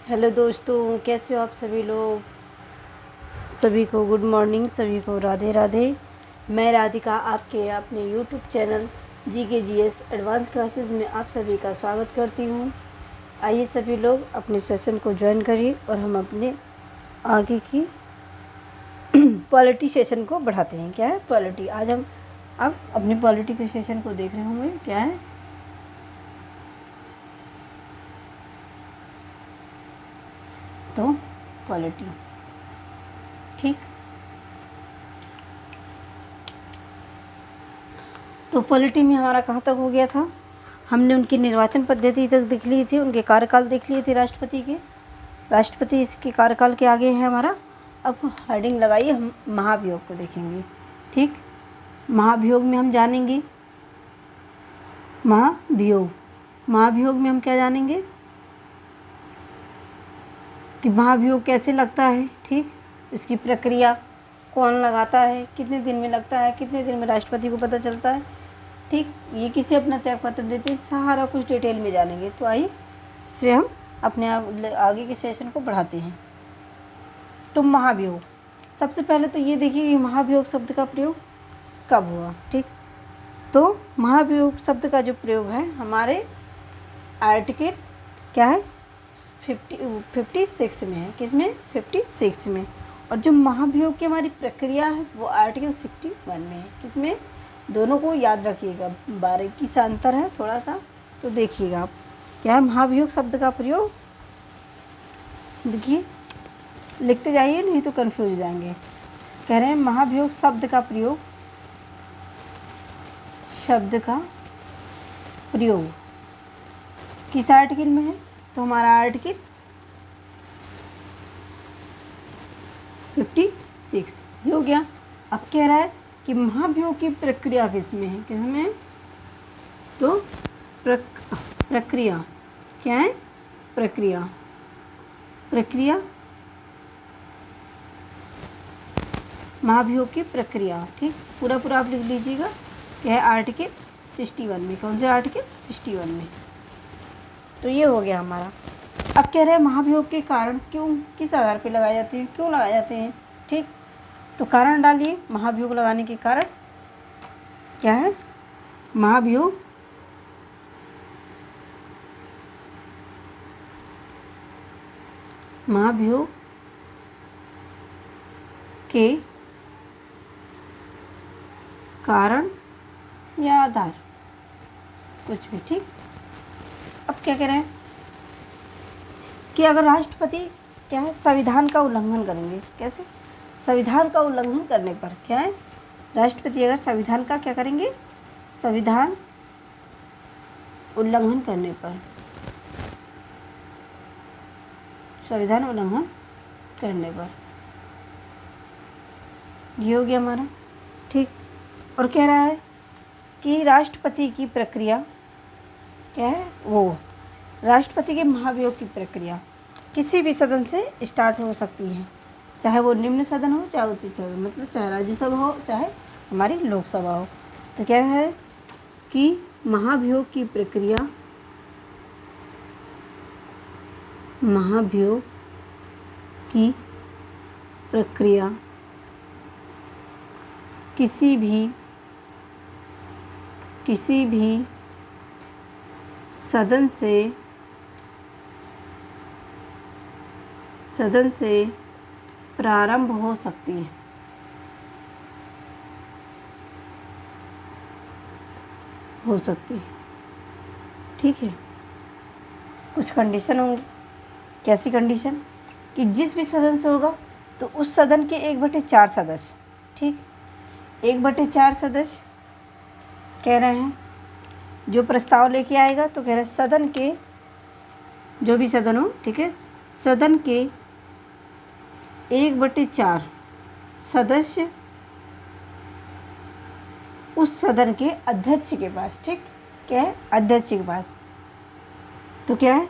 Hello दोस्तों, कैसे हो आप सभी लोग। सभी को गुड मॉर्निंग, सभी को राधे राधे। मैं राधिका आपके अपने YouTube channel GKGS advance classes में आप सभी का स्वागत करती हूँ। आइए सभी लोग अपने सेशन को ज्वाइन करिए और हम अपने आगे की पॉलिटी सेशन को बढ़ाते हैं। क्या है पॉलिटी? आज हम अब अपनी पॉलिटी के सेशन को देख रहे होंगे। क्या है? तो पॉलिटी, ठीक। तो पॉलिटी में हमारा कहाँ तक हो गया था? हमने उनकी निर्वाचन पद्धति तक देख ली थी, उनके कार्यकाल देख लिए थे राष्ट्रपति के। राष्ट्रपति इसके कार्यकाल के आगे है हमारा। अब हेडिंग लगाइए, हम महाभियोग को देखेंगे। ठीक, महाभियोग में हम जानेंगे महाभियोग में हम क्या जानेंगे कि महाभियोग कैसे लगता है। ठीक, इसकी प्रक्रिया कौन लगाता है, कितने दिन में लगता है, कितने दिन में राष्ट्रपति को पता चलता है। ठीक, ये किसे अपना त्यागपत्र देते हैं, सारा कुछ डिटेल में जानेंगे। तो आइए इसमें हम अपने आगे के सेशन को बढ़ाते हैं। तो महाभियोग, सबसे पहले तो ये देखिए कि महाभियोग शब्द का प्रयोग कब हुआ। ठीक, तो महाभियोग शब्द का जो प्रयोग है हमारे आर्टिकल क्या है 56 में है। किसमें? 56 में। और जो महाभियोग की हमारी प्रक्रिया है वो आर्टिकल 61 में है। किसमें? दोनों को याद रखिएगा, बारीकी से अंतर है थोड़ा सा, तो देखिएगा आप। क्या है महाभियोग शब्द का प्रयोग? देखिए, लिखते जाइए नहीं तो कंफ्यूज हो जाएंगे। कह रहे हैं महाभियोग शब्द का प्रयोग किस आर्टिकल में है? तो हमारा आर्टिकल 56 ये हो गया। अब कह रहा है कि महाभियोग की प्रक्रिया किसमें है? किसमें? तो प्रक्रिया क्या है? प्रक्रिया महाभियोग की प्रक्रिया। ठीक, पूरा आप लिख लीजिएगा। क्या है? आर्टिकल 61 में। कौन से आर्टिकल? 61 में। तो ये हो गया हमारा। अब कह रहे हैं महाभियोग के कारण किस आधार पे लगाए जाते हैं, क्यों लगाए जाते हैं। ठीक, तो कारण डालिए। महाभियोग लगाने के कारण क्या है? महाभियोग के कारण या आधार, कुछ भी। ठीक, अब क्या कह रहे हैं कि अगर राष्ट्रपति क्या है संविधान का उल्लंघन करेंगे। कैसे? संविधान का उल्लंघन करने पर क्या है? राष्ट्रपति अगर संविधान का क्या करेंगे? संविधान उल्लंघन करने पर, संविधान उल्लंघन करने पर, ये हो गया हमारा। ठीक, और कह रहा है कि राष्ट्रपति की प्रक्रिया क्या है? वो राष्ट्रपति के महाभियोग की प्रक्रिया किसी भी सदन से स्टार्ट हो सकती है, चाहे वो निम्न सदन हो, चाहे उच्च सदन, मतलब चाहे राज्यसभा हो, चाहे हमारी लोकसभा हो। तो क्या है कि महाभियोग की प्रक्रिया किसी भी सदन से प्रारंभ हो सकती है। ठीक है, कुछ कंडीशन होंगी। कैसी कंडीशन? कि जिस भी सदन से होगा तो उस सदन के 1/4 सदस्य, ठीक, 1/4 सदस्य कह रहे हैं जो प्रस्ताव लेके आएगा। तो कह रहे हैं सदन के जो भी सदन हो, ठीक है, सदन के 1/4 सदस्य उस सदन के अध्यक्ष के पास। ठीक, क्या है? अध्यक्ष के पास। तो क्या है?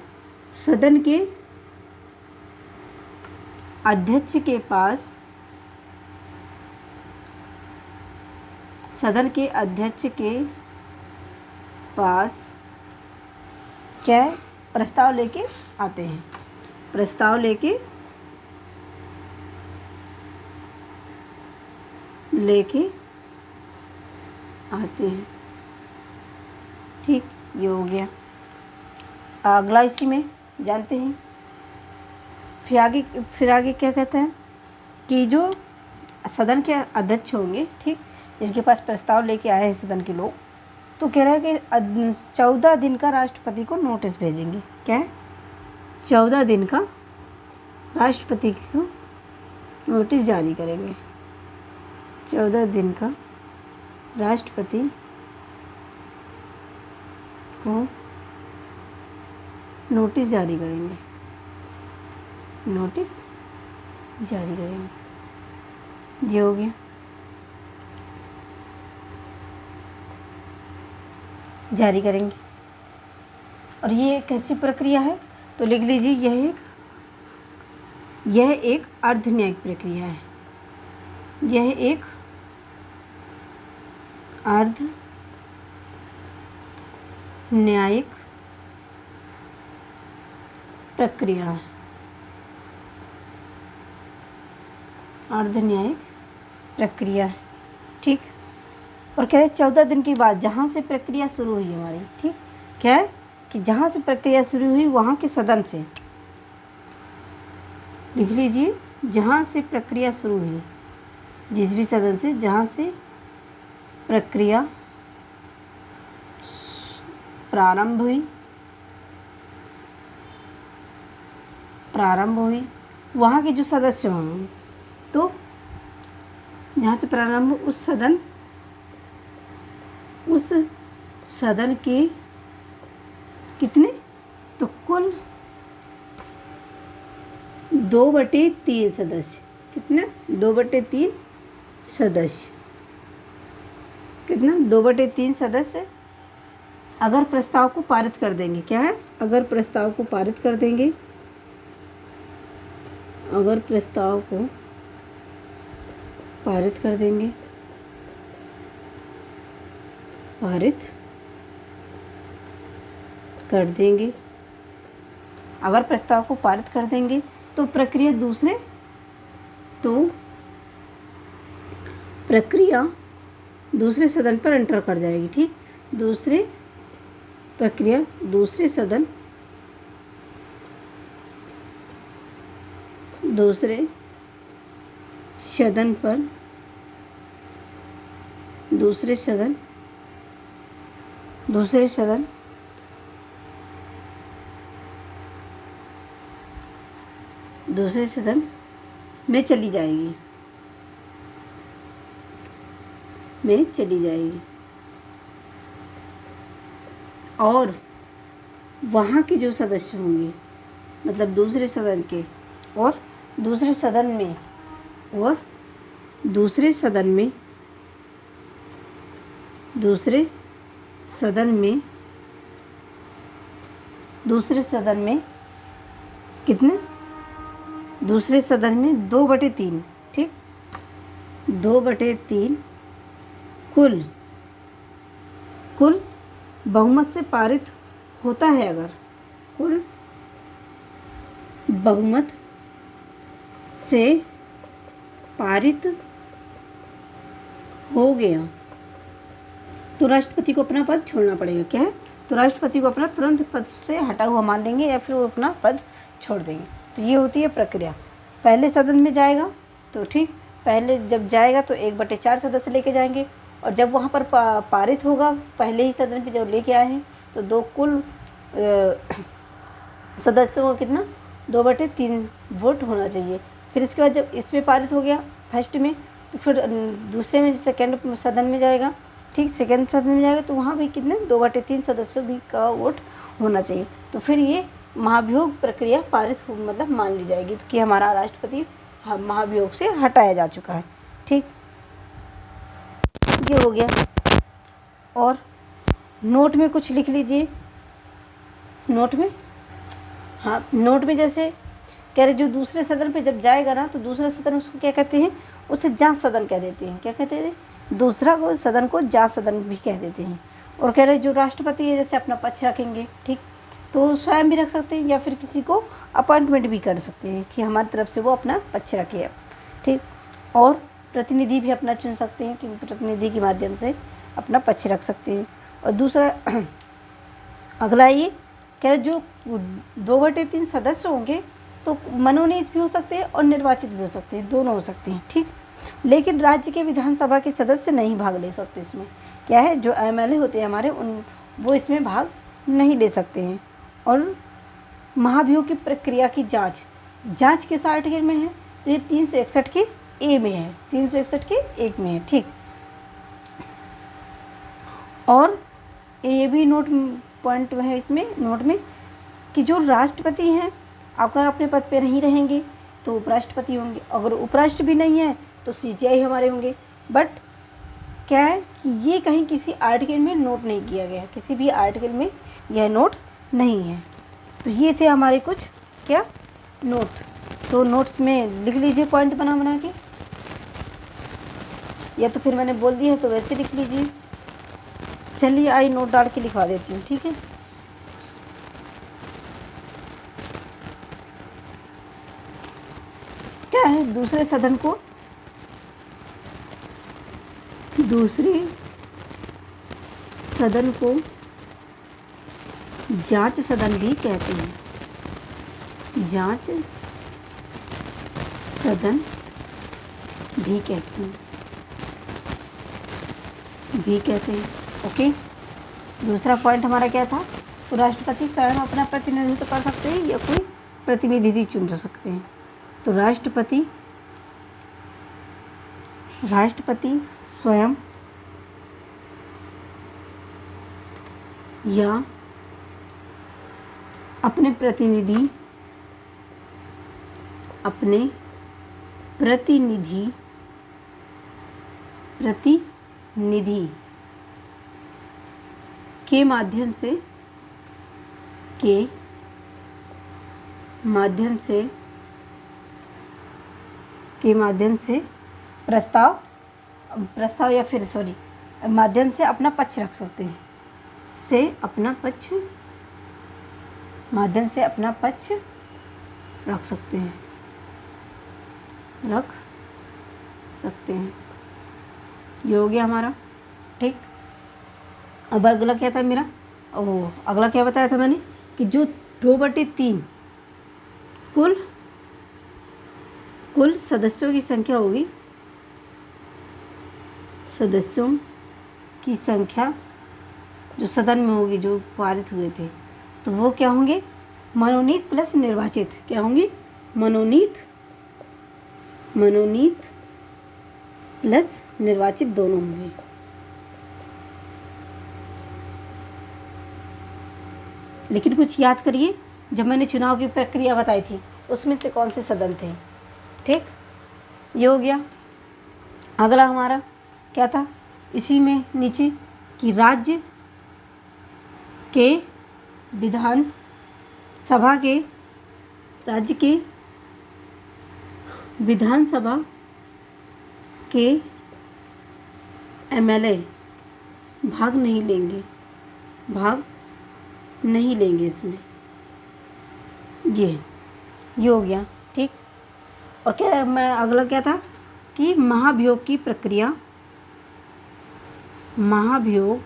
सदन के अध्यक्ष के पास क्या है? प्रस्ताव लेके आते हैं। प्रस्ताव लेके आते हैं। ठीक, ये हो गया। अगला इसी में जानते हैं फिर आगे क्या कहता है कि जो सदन के अध्यक्ष होंगे, ठीक, जिनके पास प्रस्ताव लेके आए हैं सदन के लोग, तो कह रहा है कि 14 दिन का राष्ट्रपति को नोटिस भेजेंगे। क्या है? 14 दिन का राष्ट्रपति को नोटिस जारी करेंगे। 14 दिन का राष्ट्रपति को नोटिस जारी करेंगे। नोटिस जारी करेंगे। ये हो गया। जारी करेंगे। और ये कैसी प्रक्रिया है? तो लिख लीजिए, यह एक अर्ध न्यायिक प्रक्रिया है। यह एक अर्ध न्यायिक प्रक्रिया है। अर्ध न्यायिक प्रक्रिया है। ठीक, और क्या है? 14 दिन के बाद जहाँ से प्रक्रिया शुरू हुई हमारी, ठीक, क्या है कि जहाँ से प्रक्रिया शुरू हुई वहाँ के सदन से, लिख लीजिए, जहाँ से प्रक्रिया शुरू हुई, जिस भी सदन से जहाँ से प्रक्रिया प्रारंभ हुई, वहाँ के जो सदस्य होंगे, तो जहाँ से प्रारंभ, उस सदन के कितने? तो कुल 2/3 सदस्य। कितने? 2/3 सदस्य। कितना? 2/3 सदस्य अगर प्रस्ताव को पारित कर देंगे। क्या है? अगर प्रस्ताव को पारित कर देंगे, अगर प्रस्ताव को पारित कर देंगे, पारित कर देंगे, अगर प्रस्ताव को पारित कर देंगे तो प्रक्रिया दूसरे सदन पर एंटर कर जाएगी। ठीक, प्रक्रिया दूसरे सदन में चली जाएगी। और वहाँ के जो सदस्य होंगे, मतलब दूसरे सदन के, और दूसरे सदन में कितने? दूसरे सदन में 2/3, ठीक, 2/3 कुल बहुमत से पारित होता है। अगर कुल बहुमत से पारित हो गया तो राष्ट्रपति को अपना पद छोड़ना पड़ेगा। क्या है? तो राष्ट्रपति को अपना तुरंत पद से हटा हुआ मान लेंगे या फिर वो अपना पद छोड़ देंगे। तो ये होती है प्रक्रिया। पहले सदन में जाएगा तो ठीक, पहले जब जाएगा तो 1/4 सदस्य लेके जाएंगे, और जब वहाँ पर पारित होगा पहले ही सदन पे जब लेके आए हैं तो दो कुल सदस्यों का कितना? 2/3 वोट होना चाहिए। फिर इसके बाद जब इसमें पारित हो गया फर्स्ट में, तो फिर दूसरे में सेकंड सदन में जाएगा, ठीक, सेकंड सदन में जाएगा तो वहाँ भी कितने? 2/3 सदस्यों भी का वोट होना चाहिए। तो फिर ये महाभियोग प्रक्रिया पारित मतलब मान ली जाएगी कि हमारा राष्ट्रपति महाभियोग से हटाया जा चुका है। ठीक, ये हो गया। और नोट में कुछ लिख लीजिए। नोट में जैसे कह रहे जो दूसरे सदन पे जब जाएगा ना, तो दूसरा सदन उसको क्या कहते हैं? उसे जांच सदन कह देते हैं। क्या कहते हैं? दूसरा को सदन को जांच सदन भी कह देते हैं। और कह रहे जो राष्ट्रपति है जैसे अपना पक्ष रखेंगे, ठीक, तो स्वयं भी रख सकते हैं या फिर किसी को अपॉइंटमेंट भी कर सकते हैं कि हमारी तरफ से वो अपना पक्ष रखे, ठीक। और प्रतिनिधि भी अपना चुन सकते हैं कि प्रतिनिधि के माध्यम से अपना पक्ष रख सकते हैं। और दूसरा अगला ये कह रहे जो 2/3 सदस्य होंगे तो मनोनीत भी हो सकते हैं और निर्वाचित भी हो सकते हैं, दोनों हो सकते हैं, ठीक। लेकिन राज्य के विधानसभा के सदस्य नहीं भाग ले सकते। इसमें क्या है, जो एमएलए होते हैं हमारे वो इसमें भाग नहीं ले सकते हैं। और महाभियोग की प्रक्रिया की जांच किस आर्टिकल में है, तो ये 361 के ए में है, 361 के 1 में है, ठीक। और ये भी नोट पॉइंट है इसमें नोट में कि जो राष्ट्रपति हैं अगर अपने पद पे नहीं रहेंगे तो उपराष्ट्रपति होंगे, अगर उपराष्ट्र भी नहीं है तो सीजीआई हमारे होंगे। बट क्या है कि ये कहीं किसी आर्टिकल में नोट नहीं किया गया, किसी भी आर्टिकल में यह नोट नहीं है। तो ये थे हमारे कुछ क्या नोट, तो नोट्स में लिख लीजिए पॉइंट बना बना के, या तो फिर मैंने बोल दिया है तो वैसे लिख लीजिए। चलिए आई नोट डाल के लिखवा देती हूँ, ठीक है। क्या है, दूसरे सदन को जांच सदन भी कहते हैं, जांच सदन भी कहते हैं, ओके। दूसरा पॉइंट हमारा क्या था, तो राष्ट्रपति स्वयं अपना प्रतिनिधित्व कर सकते हैं या कोई प्रतिनिधि चुन सकते हैं। तो राष्ट्रपति स्वयं या अपने प्रतिनिधि के माध्यम से प्रस्ताव या फिर माध्यम से अपना पक्ष रख सकते हैं, माध्यम से अपना पक्ष रख सकते हैं। ये हो गया हमारा, ठीक। अब अगला क्या था मेरा, अगला क्या बताया था मैंने कि जो 2/3 कुल सदस्यों की संख्या होगी, सदस्यों की संख्या जो सदन में होगी, जो पारित हुए थे, तो वो क्या होंगे, मनोनीत प्लस निर्वाचित। क्या होंगे, मनोनीत प्लस निर्वाचित दोनों होंगे। लेकिन कुछ याद करिए, जब मैंने चुनाव की प्रक्रिया बताई थी उसमें से कौन से सदन थे, ठीक। ये हो गया। अगला हमारा क्या था, इसी में नीचे कि राज्य के विधानसभा के एमएलए भाग नहीं लेंगे इसमें। ये हो गया, ठीक। और क्या मैं अगला क्या था कि महाभियोग की प्रक्रिया, महाभियोग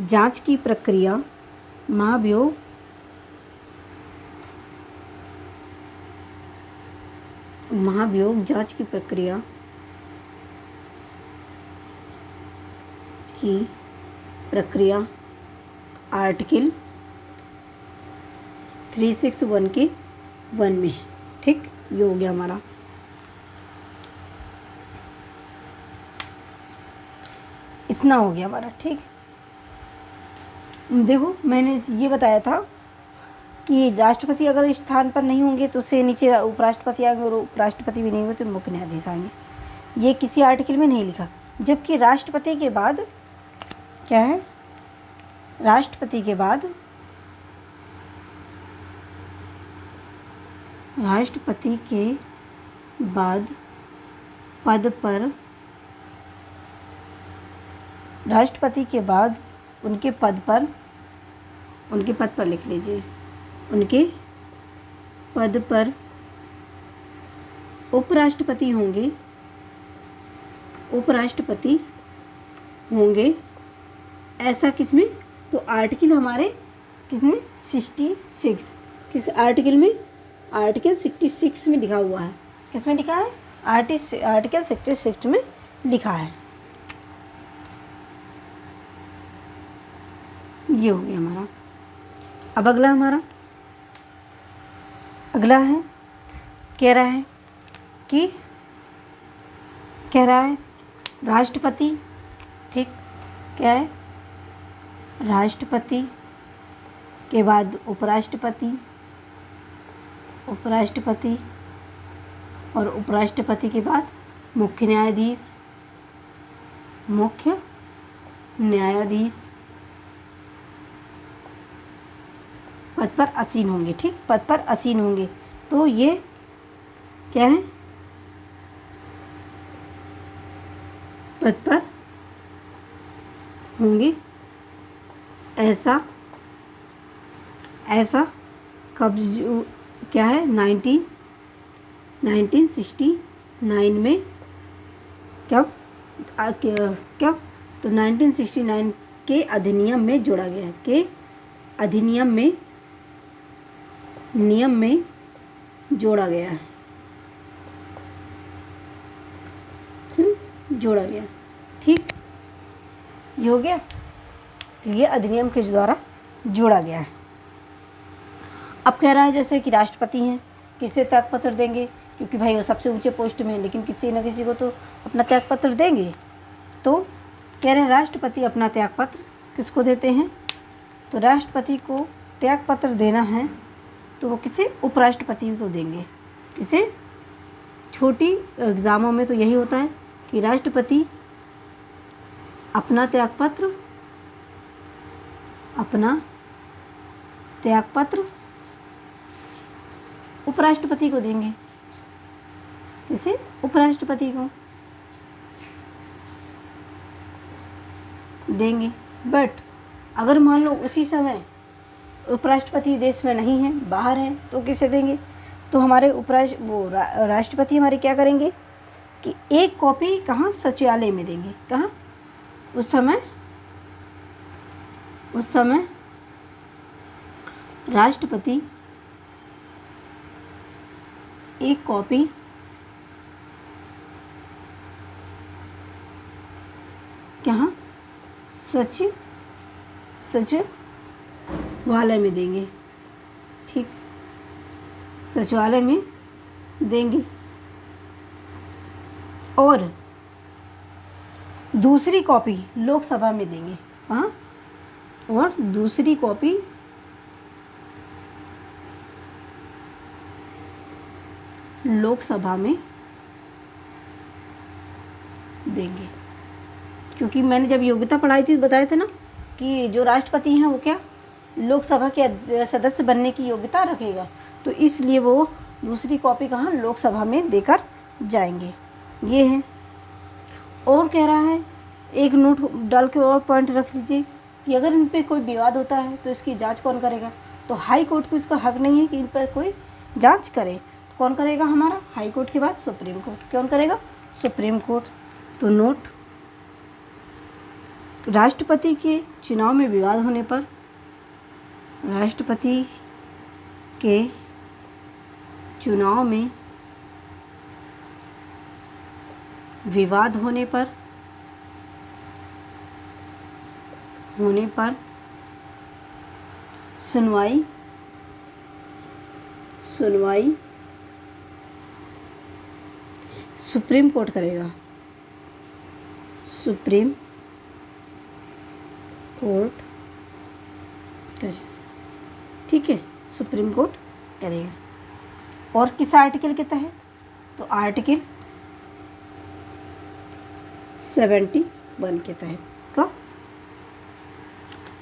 जांच की प्रक्रिया, महाभियोग जांच की प्रक्रिया आर्टिकल 361 के 1 में है, ठीक। ये हो गया हमारा। इतना हो गया हमारा, ठीक। देखो मैंने ये बताया था कि राष्ट्रपति अगर इस स्थान पर नहीं होंगे तो उससे नीचे उपराष्ट्रपति आएंगे, और उपराष्ट्रपति भी नहीं होंगे तो मुख्य न्यायाधीश आएंगे। ये किसी आर्टिकल में नहीं लिखा। जबकि राष्ट्रपति के बाद क्या है, राष्ट्रपति के बाद पद पर राष्ट्रपति के बाद उनके पद पर लिख लीजिए, उनके पद पर उपराष्ट्रपति होंगे ऐसा किसमें, तो आर्टिकल हमारे किसमें 66, किस आर्टिकल में, आर्टिकल 66 में लिखा हुआ है। किसमें लिखा है, आर्टिकल 66 में लिखा है। ये हो गया हमारा। अब अगला है कह रहा है राष्ट्रपति, ठीक, क्या है, राष्ट्रपति के बाद उपराष्ट्रपति और उपराष्ट्रपति के बाद मुख्य न्यायाधीश पद पर आसीन होंगे, ठीक, पद पर आसीन होंगे। तो ये क्या है, पद पर होंगे ऐसा कब, क्या है, 1969 में, कब तो 1969 के अधिनियम में जोड़ा गया है, के अधिनियम में नियम में जोड़ा गया है, जोड़ा गया, ठीक, ये हो गया। ये अधिनियम के द्वारा जोड़ा गया है। अब कह रहा है जैसे कि राष्ट्रपति हैं, किससे त्यागपत्र देंगे, क्योंकि भाई वो सबसे ऊंचे पोस्ट में है, लेकिन किसी न किसी को तो अपना त्यागपत्र देंगे। तो कह रहे हैं राष्ट्रपति अपना त्यागपत्र किसको देते हैं, तो राष्ट्रपति को त्यागपत्र देना है तो वो किसे, उपराष्ट्रपति को देंगे। किसे, छोटी एग्ज़ामों में तो यही होता है कि राष्ट्रपति अपना त्यागपत्र उपराष्ट्रपति को देंगे। किसे, उपराष्ट्रपति को देंगे। बट अगर मान लो उसी समय उपराष्ट्रपति देश में नहीं है, बाहर हैं, तो किसे देंगे, तो हमारे राष्ट्रपति हमारे क्या करेंगे कि एक कॉपी कहाँ, सचिवालय में देंगे। कहाँ, उस समय राष्ट्रपति एक कॉपी कहाँ, सचिवालय में देंगे, ठीक, सचिवालय में देंगे। और दूसरी कॉपी लोकसभा में देंगे। हाँ, और दूसरी कॉपी लोकसभा में देंगे। क्योंकि मैंने जब योग्यता पढ़ाई थी बताया था ना कि जो राष्ट्रपति हैं वो क्या, लोकसभा के सदस्य बनने की योग्यता रखेगा, तो इसलिए वो दूसरी कॉपी कहाँ, लोकसभा में देकर जाएंगे। ये है। और कह रहा है, एक नोट डाल के और पॉइंट रख लीजिए कि अगर इन पे कोई विवाद होता है तो इसकी जांच कौन करेगा, तो हाई कोर्ट को इसका हक नहीं है कि इन पर कोई जांच करे। तो कौन करेगा, हमारा हाई कोर्ट के बाद सुप्रीम कोर्ट। कौन करेगा, सुप्रीम कोर्ट। तो नोट, राष्ट्रपति के चुनाव में विवाद होने पर, राष्ट्रपति के चुनाव में विवाद होने पर सुनवाई सुप्रीम कोर्ट करेगा। सुप्रीम कोर्ट करे, ठीक है, सुप्रीम कोर्ट करेगा। और किस आर्टिकल के तहत, तो आर्टिकल 71 के तहत। का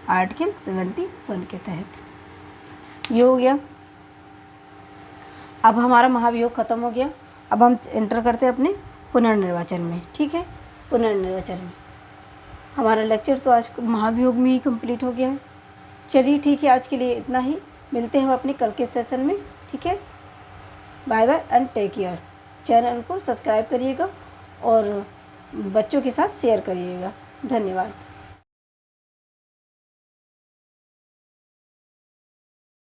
आर्टिकल 71 के तहत। ये हो गया। अब हमारा महाभियोग खत्म हो गया। अब हम एंटर करते हैं अपने पुनर्निर्वाचन में, ठीक है, पुनर्निर्वाचन में। हमारा लेक्चर तो आज महाभियोग में ही कंप्लीट हो गया है। चलिए ठीक है, आज के लिए इतना ही। मिलते हैं हम अपने कल के सेशन में। ठीक है, bye bye and take care. Channel को सब्सक्राइब करिएगा और बच्चों के साथ शेयर करिएगा। धन्यवाद।